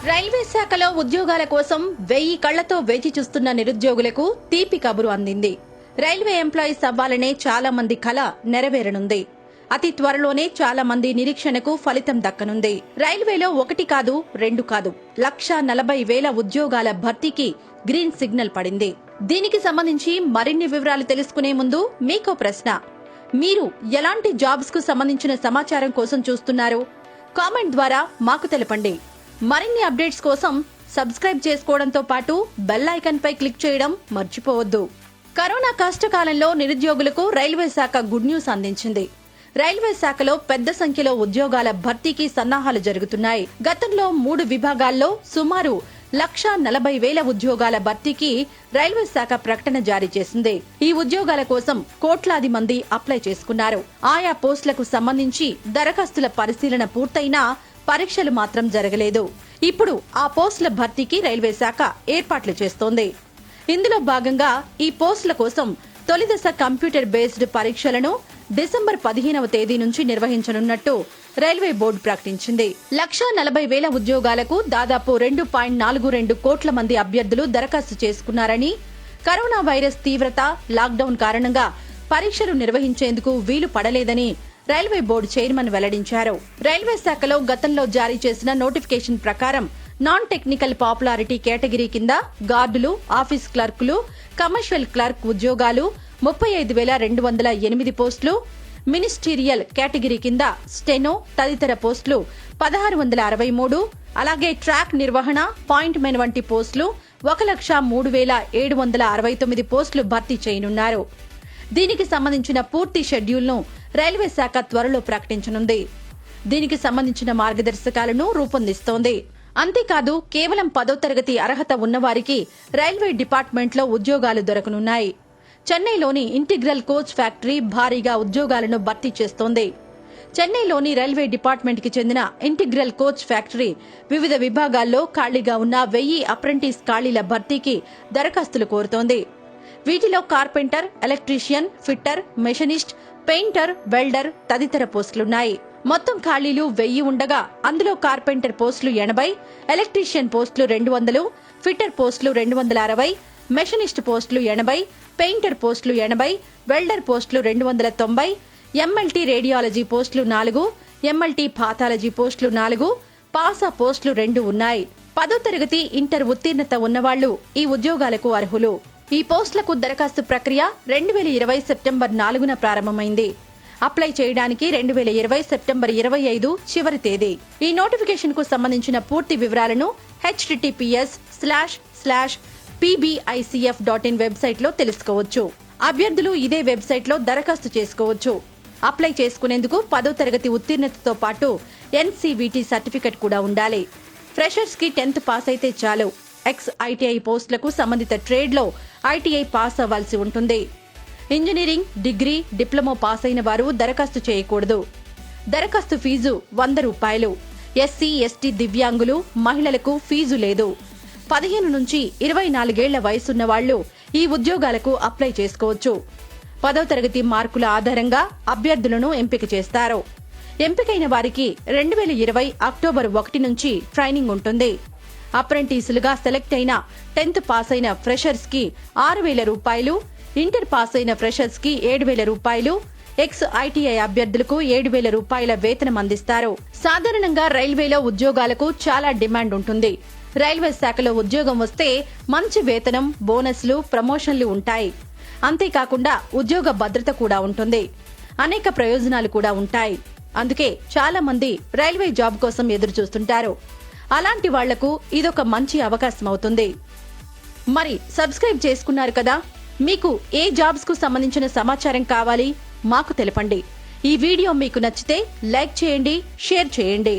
Railway శాఖలో ఉద్యోగాల కోసం 1000 కళ్లతో వేచి చూస్తున్న నిరుద్యోగులకు తీపి కబురు అందింది. రైల్వే ఎంప్లాయీస్ అవ్వాలనే చాలా మంది కల నెరవేరనుంది. అతి త్వరలోనే చాలా మంది నిరీక్షణకు ఫలితం దక్కనుంది. రైల్వేలో 1 కాదు 2 కాదు 1,40,000 ఉద్యోగాల భర్తీకి గ్రీన్ సిగ్నల్ పడింది. దీనికి సంబంధించి మరిన్ని వివరాలు తెలుసుకునే ముందు మీకో ప్రశ్న. మీరు ఎలాంటి జాబ్స్ కు సంబంధించిన సమాచారం కోసం చూస్తున్నారు? కామెంట్ ద్వారా మాకు తెలపండి. మరిన్ని అప్డేట్స్ కోసం సబ్స్క్రైబ్ చేసుకోవడంతో పాటు బెల్ ఐకాన్ పై క్లిక్ చేయడం మర్చిపోవద్దు. కరోనా కష్టకాలంలో నిరుద్యోగులకు రైల్వే శాఖ గుడ్ న్యూస్ అందించింది. రైల్వే శాఖలో పెద్ద సంఖ్యలో ఉద్యోగాల భర్తీకి సన్నాహాలు జరుగుతున్నాయి. గతంలో 3 విభాగాల్లో సుమారు 1,40,000 ఉద్యోగాల భర్తీకి రైల్వే శాఖ ప్రకటన జారీ చేసింది. ఈ ఉద్యోగాల కోసం కోట్లాది మంది అప్లై చేసుకున్నారు. ఆయా పోస్టులకు సంబంధించి దరఖాస్తుల పరిశీలన పూర్తయినా పరీక్షలు మాత్రం జరగలేదు. ఇప్పుడు ఆ పోస్టుల భర్తీకి రైల్వే శాఖ ఏర్పాట్లు చేస్తోంది. ఇందులో భాగంగా ఈ పోస్టుల కోసం తొలిదశ కంప్యూటర్ బేస్డ్ పరీక్షలను డిసెంబర్ 15వ తేదీ నుంచి నిర్వహించనున్నట్టు రైల్వే బోర్డు ప్రకటించింది. 1,40,000 ఉద్యోగాలకు దాదాపు 2.42 కోట్ల మంది అభ్యర్థులు దరఖాస్తు చేసుకున్నారని, కరోనా వైరస్ తీవ్రత, లాక్డౌన్ కారణంగా పరీక్షలు నిర్వహించేందుకు వీలు పడలేదని రైల్వే బోర్డు చైర్మన్ వెల్లడించారు. రైల్వే శాఖలో గతంలో జారీ చేసిన నోటిఫికేషన్ ప్రకారం నాన్ టెక్నికల్ పాపులారిటీ కేటగిరీ కింద గార్డులు, ఆఫీస్ క్లర్కులు, కమర్షియల్ క్లర్క్ ఉద్యోగాలు 35,208 పోస్టులు, మినిస్టీరియల్ కేటగిరీ కింద స్టెనో తదితర పోస్టులు 1,663, అలాగే ట్రాక్ నిర్వహణ, పాయింట్ మెన్ వంటి పోస్టులు 1,03,769 పోస్టులు భర్తీ చేయనున్నారు. దీనికి సంబంధించిన పూర్తి షెడ్యూల్ ను రైల్వే శాఖ త్వరలో ప్రకటించనుంది. దీనికి సంబంధించిన మార్గదర్శకాలను రూపొందిస్తోంది. అంతేకాదు కేవలం 10వ తరగతి అర్హత ఉన్నవారికి రైల్వే డిపార్ట్మెంట్లో ఉద్యోగాలు దొరకనున్నాయి. చెన్నైలోని ఇంటిగ్రల్ కోచ్ ఫ్యాక్టరీ భారీగా ఉద్యోగాలను భర్తీ చేస్తోంది. చెన్నైలోని రైల్వే డిపార్ట్మెంట్ కి చెందిన ఇంటిగ్రల్ కోచ్ ఫ్యాక్టరీ వివిధ విభాగాల్లో ఖాళీగా ఉన్న 1000 అప్రెంటిస్ ఖాళీల భర్తీకి దరఖాస్తులు కోరుతోంది. వీటిలో carpenter, electrician, fitter, machinist, painter, welder తదితర పోస్టులున్నాయి. మొత్తం ఖాళీలు 1000 ఉండగా అందులో కార్పెంటర్ పోస్టులు 80, ఎలక్ట్రీషియన్ పోస్టులు 200, ఫిట్టర్ పోస్టులు 260, మెషినిస్ట్ పోస్టులు 80, పెయింటర్ పోస్టులు 80, వెల్డర్ పోస్టులు 290, ఎంఎల్టీ రేడియాలజీ పోస్టులు 4, ఎంఎల్టీ పాథాలజీ పోస్టులు 4, పాసా పోస్టులు 2 ఉన్నాయి. 10వ తరగతి ఇంటర్ ఉత్తీర్ణత ఉన్నవాళ్లు ఈ ఉద్యోగాలకు అర్హులు. ఈ పోస్టులకు దరఖాస్తు ప్రక్రియ 2020 సెప్టెంబర్ 4న ప్రారంభమైంది. అప్లై చేయడానికి 2020 సెప్టెంబర్ 25 చివరి తేదీ. ఈ నోటిఫికేషన్ కు సంబంధించిన పూర్తి వివరాలను https://pbicf.in వెబ్సైట్ లో తెలుసుకోవచ్చు. అభ్యర్థులు ఇదే వెబ్సైట్ లో దరఖాస్తు చేసుకోవచ్చు. అప్లై చేసుకునేందుకు 10వ తరగతి ఉత్తీర్ణతతో పాటు NCVT సర్టిఫికెట్ కూడా ఉండాలి. ఫ్రెషర్స్ కి 10th పాస్ అయితే చాలు. ITI పోస్టులకు సంబంధిత ట్రేడ్ లో ITI పాస్ అవ్వాల్సి ఉంటుంది. ఇంజనీరింగ్, డిగ్రీ, డిప్లొమా పాస్ అయిన వారు దరఖాస్తు చేయకూడదు. దరఖాస్తు ఫీజు 100 రూపాయలు. SC, ST దివ్యాంగులు, మహిళలకు ఫీజు లేదు. 15 నుంచి 24 ఏళ్ల వయసున్న వాళ్లు ఈ ఉద్యోగాలకు అప్లై చేసుకోవచ్చు. 10వ తరగతి మార్కుల ఆధారంగా అభ్యర్థులను ఎంపిక చేస్తారు. ఎంపికైన వారికి 2020 అక్టోబర్ 1 నుంచి ట్రైనింగ్ ఉంటుంది. అప్రెంటిస్లుగా సెలెక్ట్ అయిన 10th పాస్ అయిన ఫ్రెషర్స్ కి 6,000 రూపాయలు, ఇంటర్ పాస్ అయిన ఫ్రెషర్స్ కి 7,000 రూపాయలు, ITI అభ్యర్థులకు 7,000 రూపాయల వేతనం అందిస్తారు. సాధారణంగా రైల్వేలో ఉద్యోగాలకు చాలా డిమాండ్ ఉంటుంది. రైల్వే శాఖలో ఉద్యోగం వస్తే మంచి వేతనం, బోనస్లు, ప్రమోషన్లు ఉంటాయి. అంతేకాకుండా ఉద్యోగ భద్రత కూడా ఉంటుంది. అనేక ప్రయోజనాలు కూడా ఉంటాయి. అందుకే చాలా మంది రైల్వే జాబ్ కోసం ఎదురు చూస్తుంటారు. అలాంటి వాళ్లకు ఇదొక మంచి అవకాశం అవుతుంది. మరి సబ్స్క్రైబ్ చేసుకున్నారు కదా? మీకు ఏ జాబ్స్ కు సంబంధించిన సమాచారం కావాలి? మాకు తెలపండి. ఈ వీడియో మీకు నచ్చితే లైక్ చేయండి, షేర్ చేయండి.